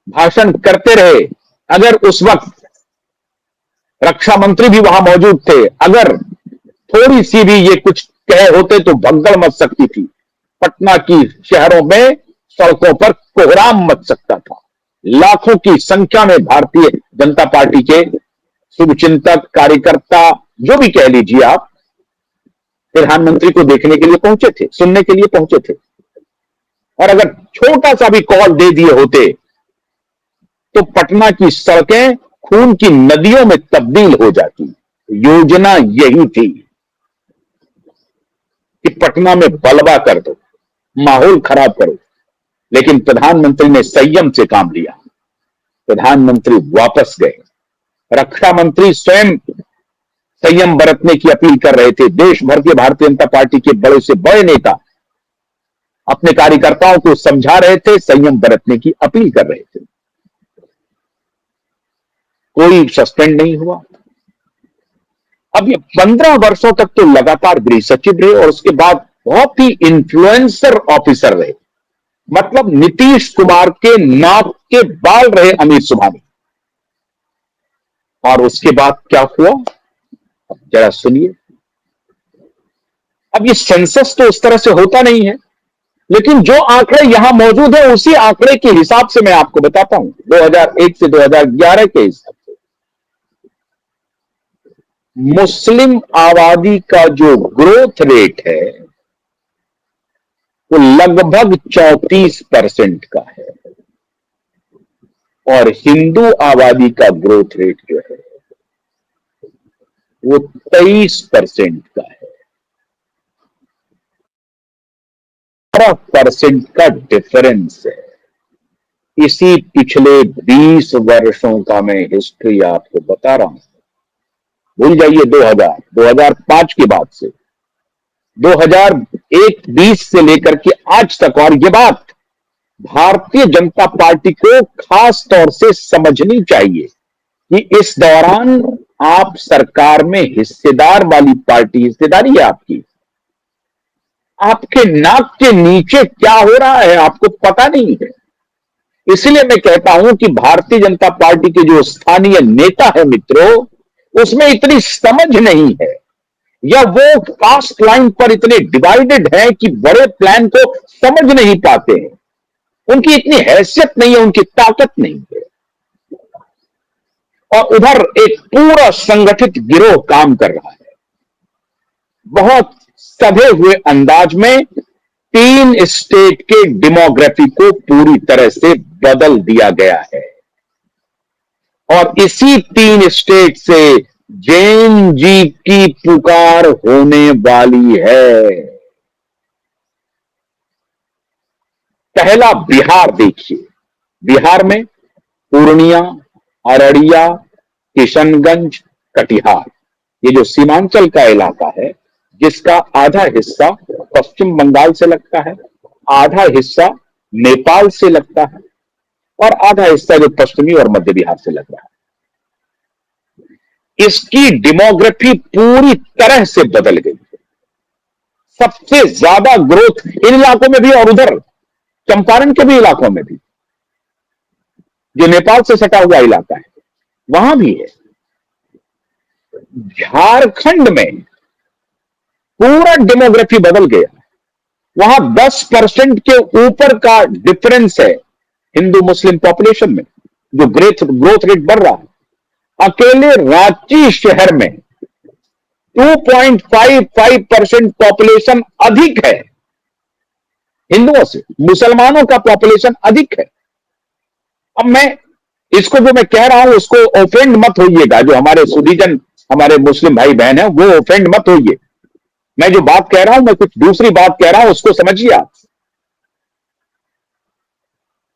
भाषण करते रहे। अगर उस वक्त रक्षा मंत्री भी वहां मौजूद थे, अगर थोड़ी सी भी ये कुछ कहे होते तो भगदड़ मच सकती थी। पटना की शहरों में सड़कों पर कोहराम मच सकता था। लाखों की संख्या में भारतीय जनता पार्टी के शुभचिंतक, कार्यकर्ता, जो भी कह लीजिए आप, प्रधानमंत्री को देखने के लिए पहुंचे थे, सुनने के लिए पहुंचे थे। और अगर छोटा सा भी कॉल दे दिए होते तो पटना की सड़कें खून की नदियों में तब्दील हो जाती। योजना यही थी कि पटना में बलवा कर दो, माहौल खराब करो। लेकिन प्रधानमंत्री ने संयम से काम लिया। प्रधानमंत्री वापस गए। रक्षा मंत्री स्वयं संयम बरतने की अपील कर रहे थे। देश भर के भारतीय जनता पार्टी के बड़े से बड़े नेता अपने कार्यकर्ताओं को समझा रहे थे, संयम बरतने की अपील कर रहे थे। कोई सस्पेंड नहीं हुआ। अब ये 15 वर्षों तक तो लगातार गृह सचिव रहे और उसके बाद बहुत ही इन्फ्लुएंसर ऑफिसर रहे। मतलब नीतीश कुमार के नाक के बाल रहे अमित सुबहानी। और उसके बाद क्या हुआ, अब जरा सुनिए। अब ये सेंसस तो उस तरह से होता नहीं है, लेकिन जो आंकड़े यहां मौजूद है उसी आंकड़े के हिसाब से मैं आपको बताता हूं। 2001 से 2011 के हिसाब से मुस्लिम आबादी का जो ग्रोथ रेट है वो लगभग 34% का है और हिंदू आबादी का ग्रोथ रेट जो है वो 23% का है। 12% का डिफरेंस है। इसी पिछले 20 वर्षों का मैं हिस्ट्री आपको बता रहा हूं। भूल जाइए 2005 के बाद से 2001-20 से लेकर के आज तक। और ये बात भारतीय जनता पार्टी को खास तौर से समझनी चाहिए कि इस दौरान आप सरकार में हिस्सेदार वाली पार्टी, हिस्सेदारी है आपकी, आपके नाक के नीचे क्या हो रहा है आपको पता नहीं है। इसलिए मैं कहता हूं कि भारतीय जनता पार्टी के जो स्थानीय नेता है मित्रों, उसमें इतनी समझ नहीं है, या वो कास्ट लाइन पर इतने डिवाइडेड है कि बड़े प्लान को समझ नहीं पाते हैं। उनकी इतनी हैसियत नहीं है, उनकी ताकत नहीं है। और उधर एक पूरा संगठित गिरोह काम कर रहा है। बहुत सधे हुए अंदाज में 3 स्टेट के डेमोग्राफी को पूरी तरह से बदल दिया गया है और इसी 3 स्टेट से जैन जी की पुकार होने वाली है। पहला बिहार देखिए। बिहार में पूर्णिया, अररिया, किशनगंज, कटिहार, ये जो सीमांचल का इलाका है, जिसका आधा हिस्सा पश्चिम बंगाल से लगता है, आधा हिस्सा नेपाल से लगता है और आधा हिस्सा जो पश्चिमी और मध्य बिहार से लग रहा है। इसकी डेमोग्राफी पूरी तरह से बदल गई है। सबसे ज्यादा ग्रोथ इन इलाकों में भी और उधर चंपारण के भी इलाकों में भी, जो नेपाल से सटा हुआ इलाका है, वहां भी है। झारखंड में पूरा डेमोग्राफी बदल गया। वहां 10% के ऊपर का डिफरेंस है हिंदू मुस्लिम पॉपुलेशन में, जो ग्रोथ रेट बढ़ रहा है। अकेले रांची शहर में 2.55% पॉपुलेशन अधिक है हिंदुओं से, मुसलमानों का पॉपुलेशन अधिक है। अब मैं इसको जो मैं कह रहा हूं उसको ऑफेंड मत होइएगा, जो हमारे सुधीजन, हमारे मुस्लिम भाई बहन है, वो ऑफेंड मत होइए। मैं जो बात कह रहा हूं, मैं कुछ दूसरी बात कह रहा हूं, उसको समझिए आप।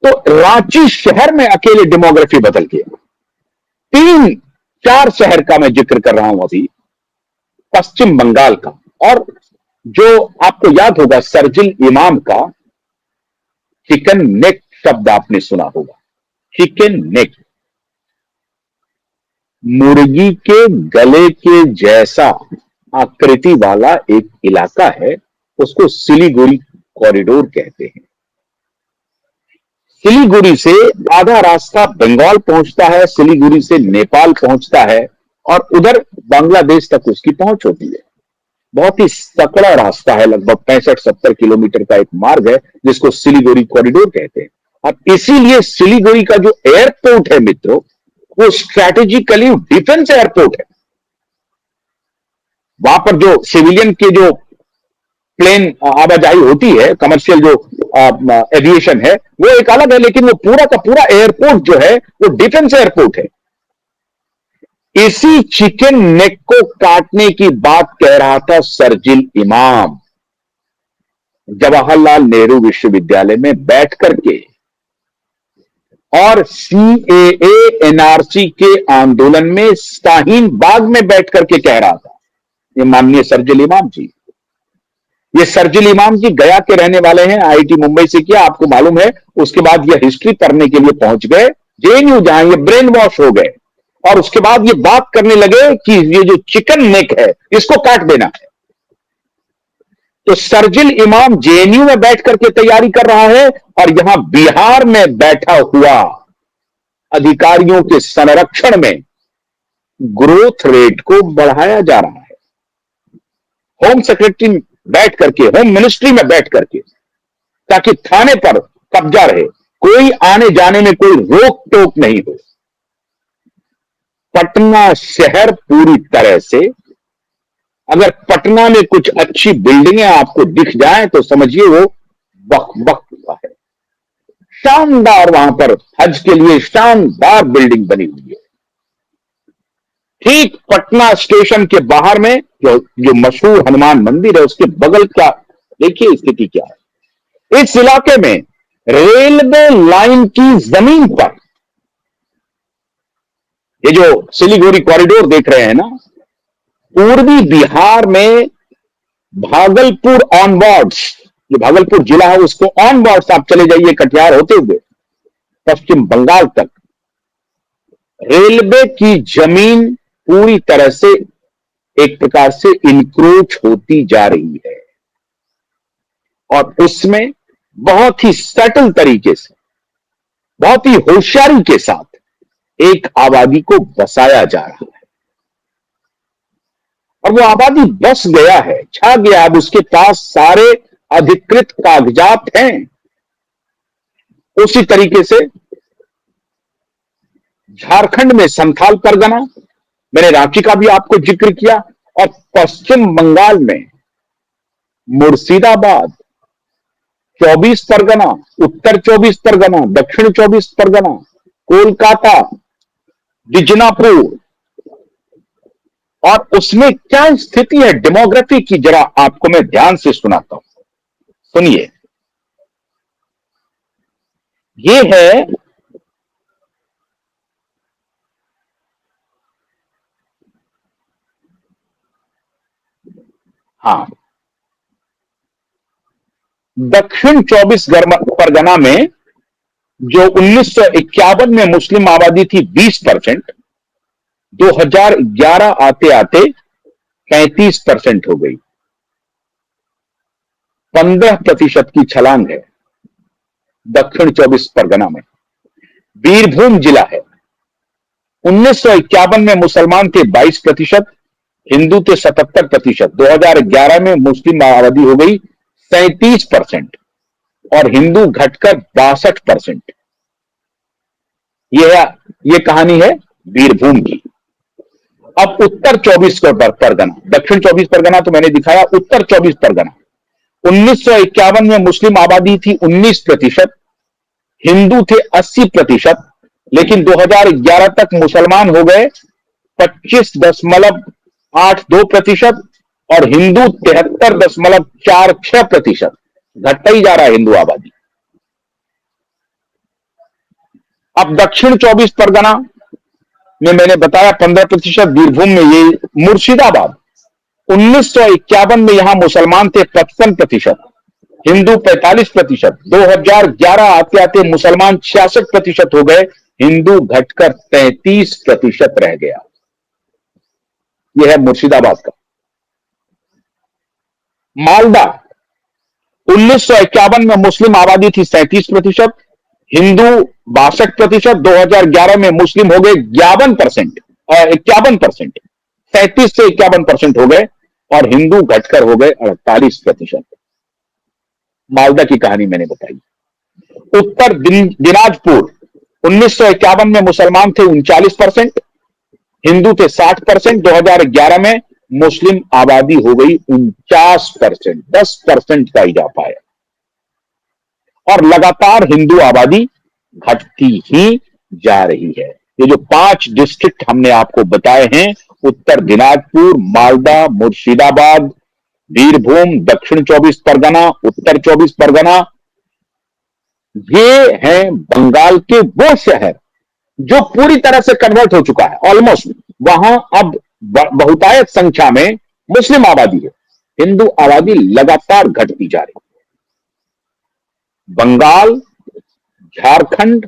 तो रांची शहर में अकेले डेमोग्राफी बदल गया। 3-4 शहर का मैं जिक्र कर रहा हूं अभी, पश्चिम बंगाल का, और जो आपको याद होगा सरजिल इमाम का चिकन नेक शब्द आपने सुना होगा। चिकन नेक, मुर्गी के गले के जैसा आकृति वाला एक इलाका है, उसको सिलीगुड़ी कॉरिडोर कहते हैं। सिलीगुड़ी से आधा रास्ता बंगाल पहुंचता है, सिलीगुड़ी से नेपाल पहुंचता है और उधर बांग्लादेश तक उसकी पहुंच होती है। बहुत ही सकड़ा रास्ता है, लगभग 65-70 किलोमीटर का एक मार्ग है जिसको सिलीगुड़ी कॉरिडोर कहते हैं। अब इसीलिए सिलीगुड़ी का जो एयरपोर्ट है मित्रों, वो स्ट्रैटेजिकली डिफेंस एयरपोर्ट है। वहां पर जो सिविलियन के जो प्लेन आवाजाही होती है, कमर्शियल जो एविएशन है, वो एक अलग है, लेकिन वो पूरा का पूरा एयरपोर्ट जो है वो डिफेंस एयरपोर्ट है। इसी चिकन नेक को काटने की बात कह रहा था शरजील इमाम जवाहरलाल नेहरू विश्वविद्यालय में बैठ करके, और सीएए एनआरसी के आंदोलन में शाहीन बाग में बैठ करके कह रहा था। ये माननीय शरजील इमाम जी, ये शरजील इमाम जी गया के रहने वाले हैं, आईआईटी मुंबई से किया, आपको मालूम है। उसके बाद ये हिस्ट्री पढ़ने के लिए पहुंच गए जेएनयू, जहां ये ब्रेन वॉश हो गए और उसके बाद ये बात करने लगे कि ये जो चिकन नेक है इसको काट देना है। तो शरजील इमाम जेएनयू में बैठ करके तैयारी कर रहा है और यहां बिहार में बैठा हुआ अधिकारियों के संरक्षण में ग्रोथ रेट को बढ़ाया जा रहा है। होम सेक्रेटरी बैठ करके, होम मिनिस्ट्री में बैठ करके, ताकि थाने पर कब्जा रहे, कोई आने जाने में कोई रोक टोक नहीं हो। पटना शहर पूरी तरह से, अगर पटना में कुछ अच्छी बिल्डिंगें आपको दिख जाएं तो समझिए वो वक्त हुआ है। शानदार वहां पर हज के लिए शानदार बिल्डिंग बनी हुई है। ठीक पटना स्टेशन के बाहर में जो मशहूर हनुमान मंदिर है, उसके बगल का देखिए स्थिति क्या है। इस इलाके में रेलवे लाइन की जमीन पर, ये जो सिलीगुड़ी कॉरिडोर देख रहे हैं ना, पूर्वी बिहार में भागलपुर ऑनवर्ड्स, जो भागलपुर जिला है उसको ऑनवर्ड्स आप चले जाइए कटिहार होते हुए पश्चिम बंगाल तक, रेलवे की जमीन पूरी तरह से एक प्रकार से इंक्रोच होती जा रही है और उसमें बहुत ही सटल तरीके से, बहुत ही होशियारी के साथ एक आबादी को बसाया जा रहा है और वो आबादी बस गया है, छा गया। अब उसके पास सारे अधिकृत कागजात हैं। उसी तरीके से झारखंड में संथाल परगना, मैंने रांची का भी आपको जिक्र किया, और पश्चिम बंगाल में मुर्शिदाबाद, 24 परगना, उत्तर 24 परगना, दक्षिण 24 परगना, कोलकाता, बिजनापुर, और उसमें क्या स्थिति है डेमोग्राफी की, जरा आपको मैं ध्यान से सुनाता हूं, सुनिए। ये है हाँ, दक्षिण 24 परगना में जो 1951 में मुस्लिम आबादी थी 20%, 2011 आते आते 35% हो गई। 15% की छलांग है दक्षिण 24 परगना में। बीरभूम जिला है, 1951 में मुसलमान थे 22%, हिंदू थे 77%, 2011 में मुस्लिम आबादी हो गई 37% और हिंदू घटकर 62%। यह कहानी है बीरभूम की। अब उत्तर 24 परगना, दक्षिण 24 परगना तो मैंने दिखाया, उत्तर 24 परगना 1951 में मुस्लिम आबादी थी 19%, हिंदू थे 80%, लेकिन 2011 तक मुसलमान हो गए 25.82% और हिंदू 73.46%। घटता ही जा रहा है हिंदू आबादी। अब दक्षिण 24 परगना में मैंने बताया 15%, बीरभूम में ये मुर्शिदाबाद 1951 में यहां मुसलमान थे 55%, हिंदू 45%, 2011 आते आते मुसलमान 66% हो गए, हिंदू घटकर 33% रह गया। यह है मुर्शिदाबाद का। मालदा 1951 में मुस्लिम आबादी थी 37%, हिंदू 62%, 2011 में मुस्लिम हो गए 51%, 51%, 37 से 51% हो गए, और हिंदू घटकर हो गए 48%। मालदा की कहानी मैंने बताई। उत्तर दिनाजपुर 1951 में मुसलमान थे 39%, हिंदू थे 60%, 2011 में मुस्लिम आबादी हो गई 49%, 10% का इजाफा है, और लगातार हिंदू आबादी घटती ही जा रही है। ये जो 5 डिस्ट्रिक्ट हमने आपको बताए हैं, उत्तर दिनाजपुर, मालदा, मुर्शिदाबाद, बीरभूम, दक्षिण 24 परगना, उत्तर 24 परगना, ये हैं बंगाल के वो शहर जो पूरी तरह से कन्वर्ट हो चुका है, ऑलमोस्ट। वहां अब बहुतायत संख्या में मुस्लिम आबादी है, हिंदू आबादी लगातार घटती जा रही है। बंगाल, झारखंड,